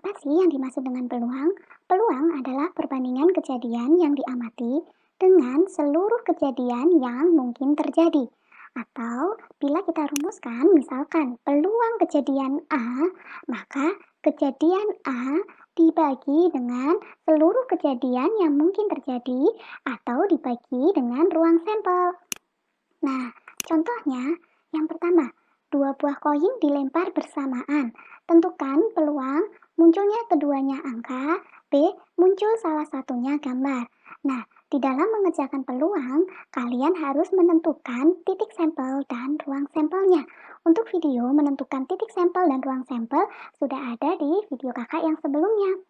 Apa sih yang dimaksud dengan peluang? Peluang adalah perbandingan kejadian yang diamati dengan seluruh kejadian yang mungkin terjadi. Atau bila kita rumuskan, misalkan peluang kejadian A, maka kejadian A dibagi dengan seluruh kejadian yang mungkin terjadi atau dibagi dengan ruang sampel. Nah, contohnya yang pertama, dua buah koin dilempar bersamaan. Tentukan peluang munculnya keduanya angka, B. Muncul salah satunya gambar. Nah, di dalam mengerjakan peluang, kalian harus menentukan titik sampel dan ruang sampelnya. Untuk video menentukan titik sampel dan ruang sampel sudah ada di video kakak yang sebelumnya.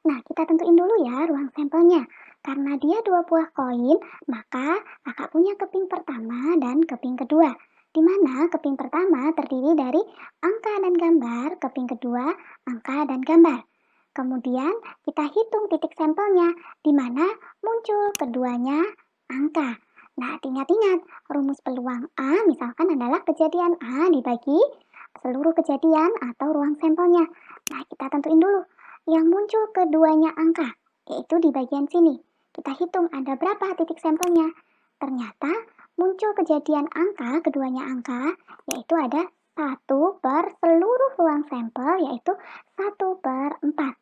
Nah, kita tentuin dulu ya ruang sampelnya. Karena dia dua buah koin, maka kakak punya keping pertama dan keping kedua. Di mana keping pertama terdiri dari angka dan gambar, keping kedua angka dan gambar. Kemudian kita hitung titik sampelnya, di mana muncul keduanya angka. Nah, ingat-ingat, rumus peluang A misalkan adalah kejadian A dibagi seluruh kejadian atau ruang sampelnya. Nah, kita tentuin dulu yang muncul keduanya angka, yaitu di bagian sini. Kita hitung ada berapa titik sampelnya. Ternyata muncul kejadian angka, keduanya angka, yaitu ada 1 per seluruh ruang sampel, yaitu 1 per 4.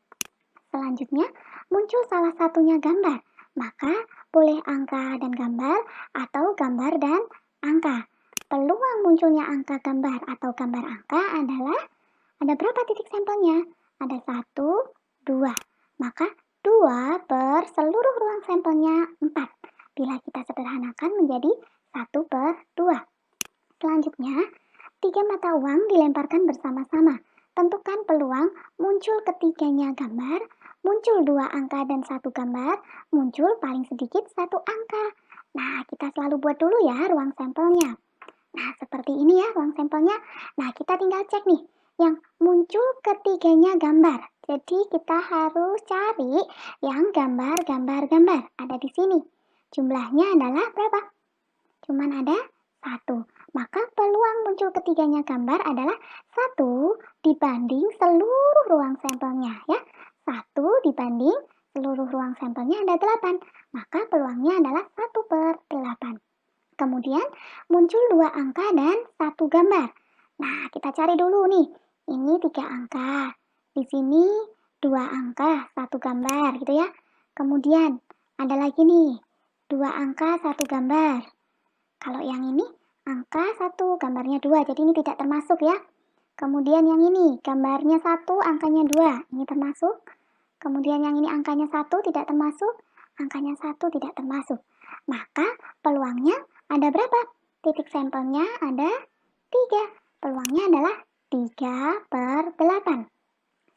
Selanjutnya, muncul salah satunya gambar. Maka boleh angka dan gambar atau gambar dan angka. Peluang munculnya angka gambar atau gambar angka adalah ada berapa titik sampelnya? Ada 1, 2. Maka 2 per seluruh ruang sampelnya 4. Bila kita sederhanakan menjadi 1 per 2. Selanjutnya, 3 mata uang dilemparkan bersama-sama. Tentukan peluang muncul ketiganya gambar, muncul 2 angka dan 1 gambar, muncul paling sedikit 1 angka. Nah, kita selalu buat dulu ya ruang sampelnya. Nah, seperti ini ya ruang sampelnya. Nah, kita tinggal cek nih yang muncul ketiganya gambar. Jadi kita harus cari yang gambar. Ada di sini. Jumlahnya adalah berapa? Cuman ada 1. Maka peluang muncul ketiganya gambar adalah 1 dibanding seluruh ruang sampelnya ya. 1 dibanding seluruh ruang sampelnya ada 8. Maka peluangnya adalah 1 per 8. Kemudian muncul 2 angka dan 1 gambar. Nah, kita cari dulu nih. Ini 3 angka. Di sini 2 angka, 1 gambar gitu ya. Kemudian ada lagi nih, 2 angka, 1 gambar. Kalau yang ini angka 1, gambarnya 2. Jadi ini tidak termasuk ya. Kemudian yang ini gambarnya 1, angkanya 2. Ini termasuk. Kemudian yang ini angkanya 1 tidak termasuk. Angkanya 1 tidak termasuk. Maka peluangnya ada berapa? Titik sampelnya ada 3. Peluangnya adalah 3 per 8.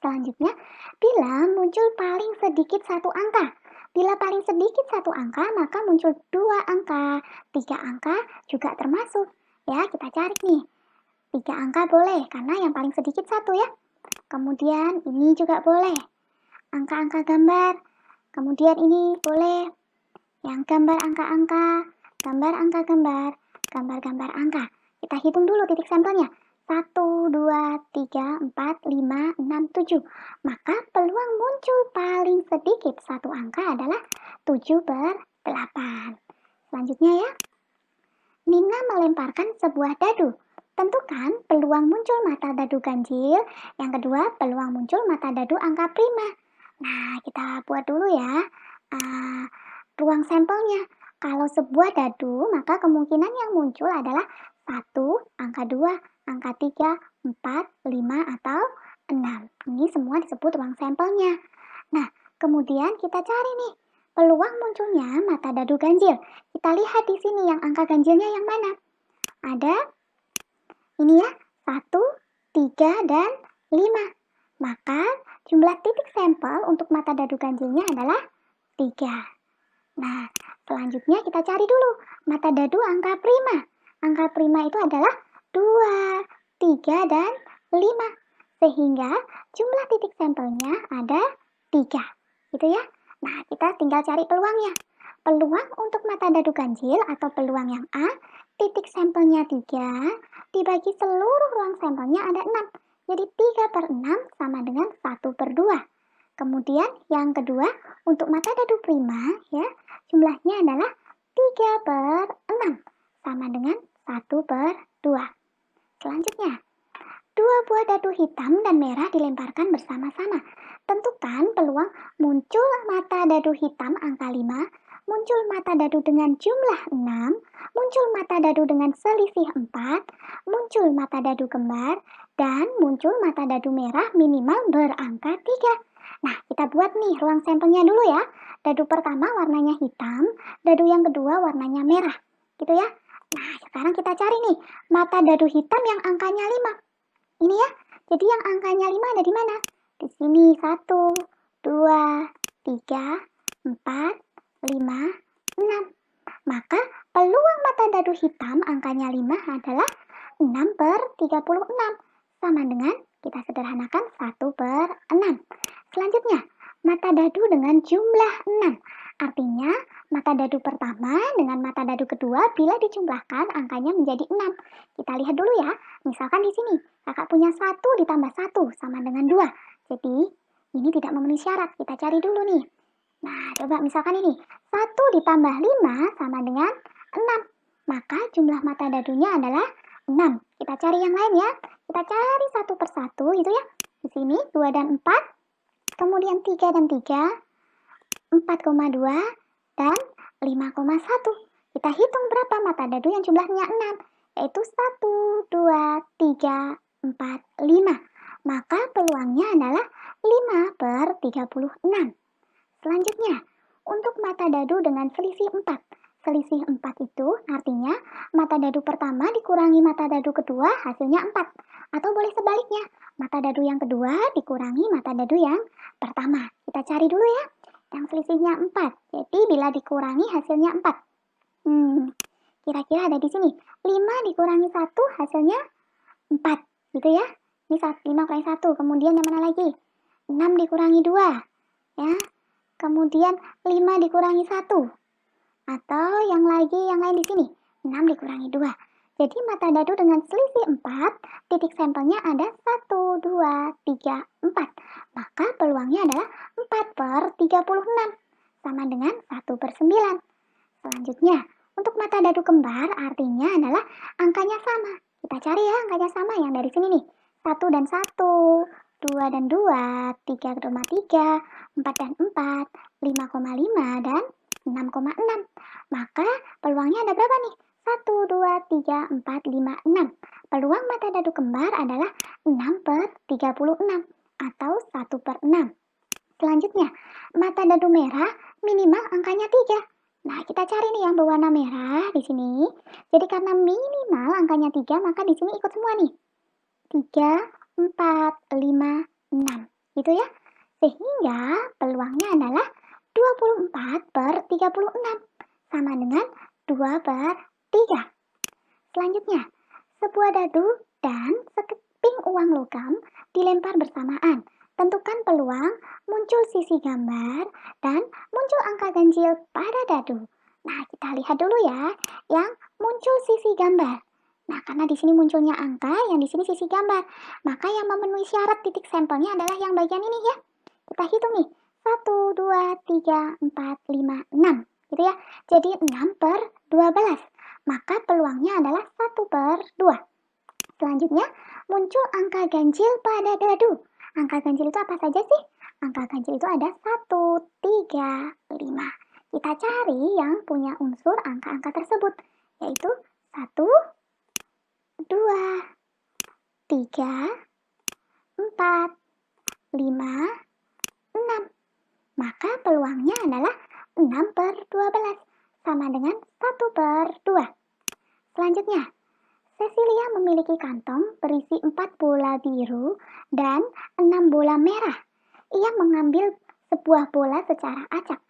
Selanjutnya, bila muncul paling sedikit 1 angka. Bila paling sedikit 1 angka, maka muncul 2 angka. 3 angka juga termasuk. Ya, kita cari nih. 3 angka boleh, karena yang paling sedikit 1 ya. Kemudian ini juga boleh. Angka-angka gambar. Kemudian ini boleh. Yang gambar angka-angka, gambar angka gambar, gambar angka. Kita hitung dulu titik sampelnya. 1, 2, 3, 4, 5, 6, 7. Maka peluang muncul paling sedikit 1 angka adalah 7 per 8. Selanjutnya ya. Nina melemparkan sebuah dadu. Tentukan peluang muncul mata dadu ganjil. Yang kedua, peluang muncul mata dadu angka prima. Nah, kita buat dulu ya. Ruang sampelnya. Kalau sebuah dadu, maka kemungkinan yang muncul adalah 1, angka 2, angka 3, 4, 5, atau 6. Ini semua disebut ruang sampelnya. Nah, kemudian kita cari nih peluang munculnya mata dadu ganjil. Kita lihat di sini yang angka ganjilnya yang mana. Ada ini ya, 1, 3, dan 5. Maka jumlah titik sampel untuk mata dadu ganjilnya adalah 3. Nah, selanjutnya kita cari dulu mata dadu angka prima. Angka prima itu adalah 2, 3, dan 5. Sehingga jumlah titik sampelnya ada 3. Gitu ya. Nah, kita tinggal cari peluangnya. Peluang untuk mata dadu ganjil atau peluang yang A, titik sampelnya 3, dibagi seluruh ruang sampelnya ada 6. Jadi 3 per 6 sama dengan 1 per Kemudian yang kedua, untuk mata dadu prima ya, jumlahnya adalah 3/6 sama dengan 1/2. Selanjutnya, dua buah dadu hitam dan merah dilemparkan bersama-sama. Tentukan peluang muncul mata dadu hitam angka 5, muncul mata dadu dengan jumlah 6, muncul mata dadu dengan selisih 4, muncul mata dadu kembar, dan muncul mata dadu merah minimal berangka 3. Nah, kita buat nih ruang sampelnya dulu ya. Dadu pertama warnanya hitam, dadu yang kedua warnanya merah. Gitu ya. Nah, sekarang kita cari nih mata dadu hitam yang angkanya 5. Ini ya. Jadi yang angkanya 5 ada di mana? Di sini 1, 2, 3, 4, 5, 6. Maka peluang mata dadu hitam angkanya 5 adalah 6/36. Sama dengan kita sederhanakan 1/6. Selanjutnya, mata dadu dengan jumlah 6. Artinya, mata dadu pertama dengan mata dadu kedua bila dijumlahkan angkanya menjadi 6. Kita lihat dulu ya. Misalkan di sini, kakak punya 1 ditambah 1 sama dengan 2. Jadi, ini tidak memenuhi syarat. Kita cari dulu nih. Nah, coba misalkan ini. 1 ditambah 5 sama dengan 6. Maka jumlah mata dadunya adalah 6. Kita cari yang lain ya. Kita cari satu persatu gitu ya. Di sini 2 dan 4. Kemudian 3 dan 3, 4,2, dan 5,1. Kita hitung berapa mata dadu yang jumlahnya 6, yaitu 1, 2, 3, 4, 5. Maka peluangnya adalah 5/36. Selanjutnya, untuk mata dadu dengan selisih 4. Selisih 4 itu artinya mata dadu pertama dikurangi mata dadu kedua hasilnya 4. Atau boleh sebaliknya, mata dadu yang kedua dikurangi mata dadu yang pertama. Kita cari dulu ya, yang selisihnya 4. Jadi bila dikurangi hasilnya 4. Kira-kira ada di sini. 5 dikurangi 1 hasilnya 4. Gitu ya. Ini 5 kurangi 1. Kemudian yang mana lagi? 6 dikurangi 2. Ya. Kemudian 5 dikurangi 1. Atau yang lain di sini. 6 dikurangi 2. Jadi mata dadu dengan selisih 4, titik sampelnya ada 1, 2, 3, 4. Maka peluangnya adalah 4/36. Sama dengan 1/9. Selanjutnya, untuk mata dadu kembar artinya adalah angkanya sama. Kita cari ya angkanya sama yang dari sini nih. 1 dan 1, 2 dan 2, 3,3, 4 dan 4, 5,5, dan 6,6. Maka peluangnya ada berapa nih? 1, 2, 3, 4, 5, 6. Peluang mata dadu kembar adalah 6/36 atau 1/6. Selanjutnya, mata dadu merah minimal angkanya 3. Nah, kita cari nih yang berwarna merah di sini. Jadi karena minimal angkanya 3, maka di sini ikut semua nih. 3, 4, 5, 6. Gitu ya. Sehingga peluangnya adalah 24/36 sama dengan 2/3. Selanjutnya, sebuah dadu dan sekeping uang logam dilempar bersamaan. Tentukan peluang muncul sisi gambar dan muncul angka ganjil pada dadu. Nah, kita lihat dulu ya yang muncul sisi gambar. Nah, karena di sini munculnya angka, yang di sini sisi gambar. Maka yang memenuhi syarat titik sampelnya adalah yang bagian ini ya. Kita hitung nih. 1, 2, 3, 4, 5, 6. Gitu ya. Jadi 6/12. Maka peluangnya adalah 1/2. Selanjutnya, muncul angka ganjil pada dadu. Angka ganjil itu apa saja sih? Angka ganjil itu ada 1, 3, 5. Kita cari yang punya unsur angka-angka tersebut, yaitu 1, 2, 3, 4, 5, 6. Maka peluangnya adalah 6/12 sama dengan 1/2. Selanjutnya, Cecilia memiliki kantong berisi 4 bola biru dan 6 bola merah. Ia mengambil sebuah bola secara acak.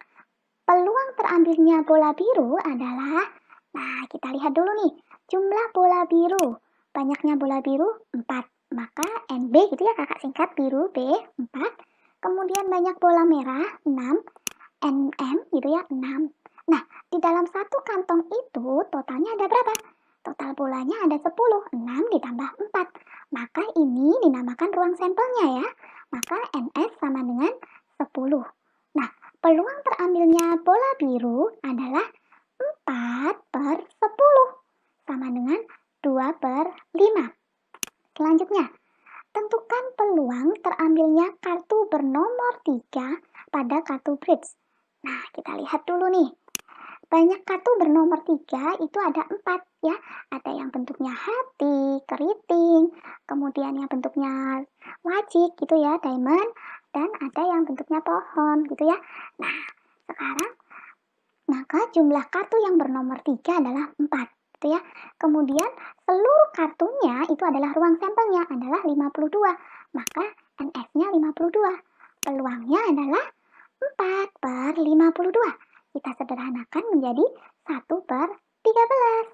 Peluang terambilnya bola biru adalah, nah kita lihat dulu nih, jumlah bola biru. Banyaknya bola biru 4. Maka NB gitu ya, kakak singkat biru B 4. Kemudian banyak bola merah 6. NM gitu ya 6. Nah, di dalam satu kantong itu totalnya ada berapa? Total bolanya ada 10. 6 ditambah 4. Maka ini dinamakan ruang sampelnya ya. Maka NS sama dengan 10 10. Nah, peluang terambilnya bola biru adalah 4/10, sama dengan 2/5. Selanjutnya, tentukan peluang terambilnya kartu bernomor 3 pada kartu bridge. Nah, kita lihat dulu nih. Banyak kartu bernomor 3 itu ada 4 ya. Ada yang bentuknya hati, keriting, kemudian yang bentuknya wajik gitu ya, diamond, dan ada yang bentuknya pohon gitu ya. Nah, sekarang maka jumlah kartu yang bernomor 3 adalah 4 gitu ya. Kemudian seluruh kartunya itu adalah ruang sampelnya adalah 52. Maka NS-nya 52. Peluangnya adalah 4/52. Kita sederhanakan menjadi 1/13.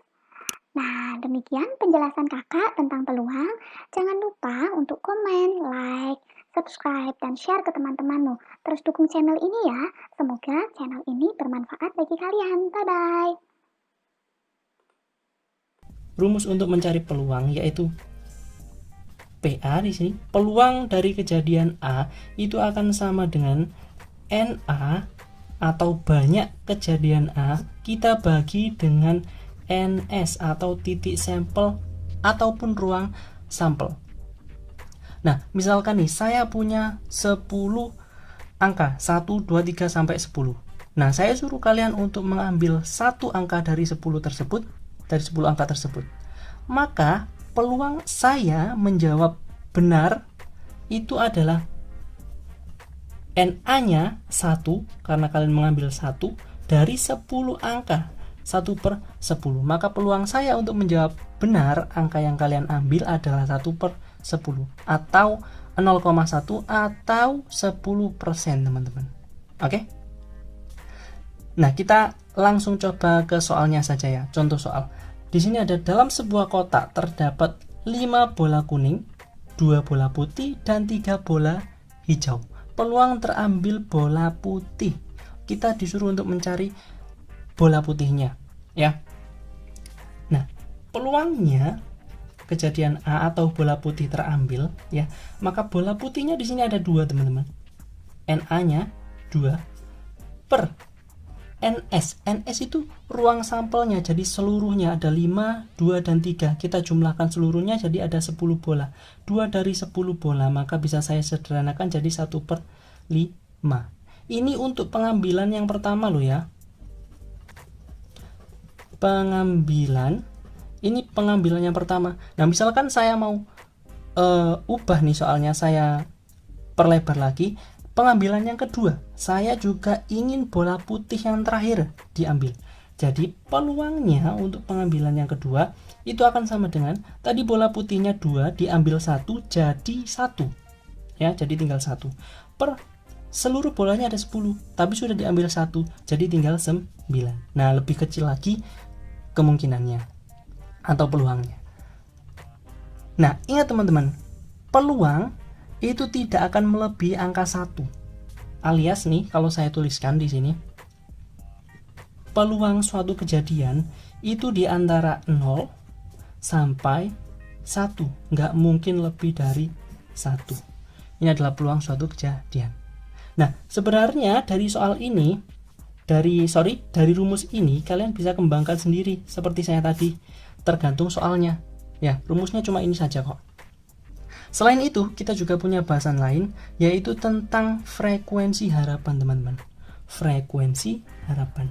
Nah, demikian penjelasan kakak tentang peluang. Jangan lupa untuk komen, like, subscribe, dan share ke teman-temanmu. Terus dukung channel ini ya. Semoga channel ini bermanfaat bagi kalian. Bye-bye. Rumus untuk mencari peluang yaitu PA di sini. Peluang dari kejadian A itu akan sama dengan NA atau banyak kejadian A kita bagi dengan NS atau titik sampel ataupun ruang sampel. Nah, misalkan nih saya punya 10 angka 1, 2, 3 sampai 10. Nah, saya suruh kalian untuk mengambil satu angka dari 10 tersebut, dari 10 angka tersebut. Maka peluang saya menjawab benar itu adalah NA-nya 1 karena kalian mengambil 1 dari 10 angka 1/10. Maka peluang saya untuk menjawab benar angka yang kalian ambil adalah 1/10 atau 0,1 atau 10%, teman-teman. Oke? Nah, kita langsung coba ke soalnya saja ya. Contoh soal. Di sini ada dalam sebuah kotak terdapat 5 bola kuning, 2 bola putih, dan 3 bola hijau. Peluang terambil bola putih. Kita disuruh untuk mencari bola putihnya, ya. Nah, peluangnya kejadian A atau bola putih terambil, ya. Maka bola putihnya di sini ada 2, teman-teman. NA-nya 2 per NS. NS itu ruang sampelnya, jadi seluruhnya ada 5, 2, dan 3. Kita jumlahkan seluruhnya jadi ada 10 bola. 2 dari 10 bola, maka bisa saya sederhanakan jadi 1/5. Ini untuk pengambilan yang pertama loh ya. Pengambilan yang pertama. Nah, misalkan saya mau ubah nih soalnya, saya perlebar lagi. Pengambilan yang kedua, saya juga ingin bola putih yang terakhir diambil. Jadi peluangnya untuk pengambilan yang kedua itu akan sama dengan tadi bola putihnya 2 diambil 1 jadi 1. Ya, jadi tinggal 1. Per seluruh bolanya ada 10, tapi sudah diambil 1, jadi tinggal 9. Nah, lebih kecil lagi kemungkinannya atau peluangnya. Nah, ingat teman-teman, peluang itu tidak akan melebihi angka 1. Alias nih, kalau saya tuliskan di sini, peluang suatu kejadian itu di antara 0 sampai 1. Nggak mungkin lebih dari 1. Ini adalah peluang suatu kejadian. Nah, sebenarnya dari soal ini, dari rumus ini kalian bisa kembangkan sendiri seperti saya tadi, tergantung soalnya. Ya, rumusnya cuma ini saja kok. Selain itu, kita juga punya bahasan lain, yaitu tentang frekuensi harapan, teman-teman. Frekuensi harapan.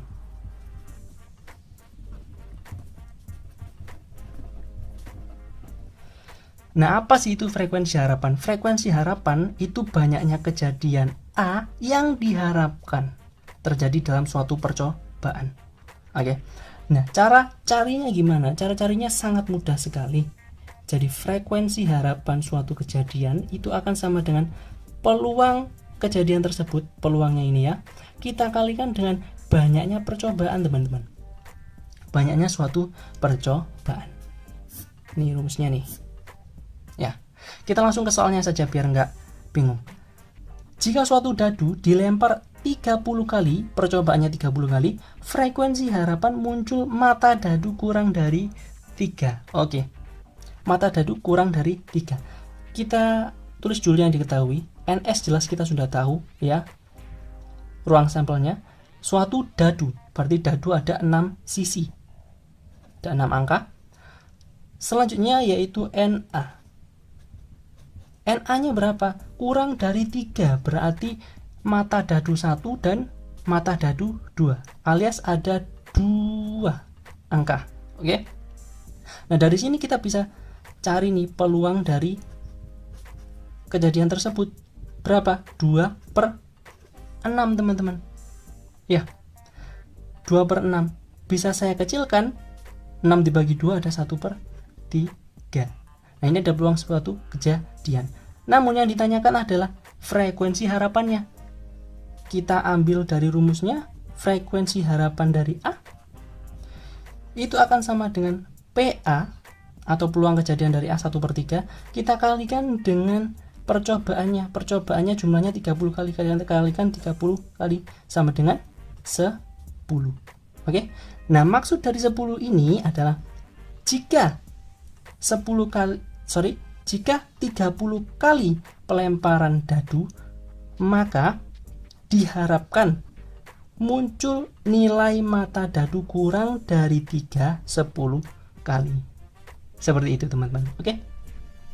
Nah, apa sih itu frekuensi harapan? Frekuensi harapan itu banyaknya kejadian A yang diharapkan terjadi dalam suatu percobaan. Oke. Nah, cara carinya gimana? Cara carinya sangat mudah sekali. Jadi frekuensi harapan suatu kejadian itu akan sama dengan peluang kejadian tersebut, peluangnya ini ya, kita kalikan dengan banyaknya percobaan, teman-teman. Banyaknya suatu percobaan. Ini rumusnya nih. Ya, kita langsung ke soalnya saja biar nggak bingung. Jika suatu dadu dilempar 30 kali, percobaannya 30 kali, frekuensi harapan muncul mata dadu kurang dari 3. Oke. Mata dadu kurang dari 3. Kita tulis dulu yang diketahui. NS jelas kita sudah tahu ya. ruang sampelnya suatu dadu. Berarti dadu ada 6 sisi. Ada 6 angka. Selanjutnya yaitu NA. NA-nya berapa? Kurang dari 3. Berarti mata dadu 1 dan mata dadu 2. Alias ada 2 angka. Oke? Nah, dari sini kita bisa cari nih peluang dari kejadian tersebut. Berapa? 2/6, teman-teman. Ya, 2/6. Bisa saya kecilkan. 6 dibagi 2 ada 1/3. Nah, ini ada peluang suatu kejadian. Namun yang ditanyakan adalah frekuensi harapannya. Kita ambil dari rumusnya, frekuensi harapan dari A itu akan sama dengan PA atau peluang kejadian dari A 1/3, kita kalikan dengan percobaannya. Percobaannya jumlahnya 30 kali, kalian kalikan 30 kali sama dengan 10. Oke. Nah, maksud dari 10 ini adalah jika 30 kali pelemparan dadu, maka diharapkan muncul nilai mata dadu kurang dari 10 kali. Seperti itu, teman-teman. Oke.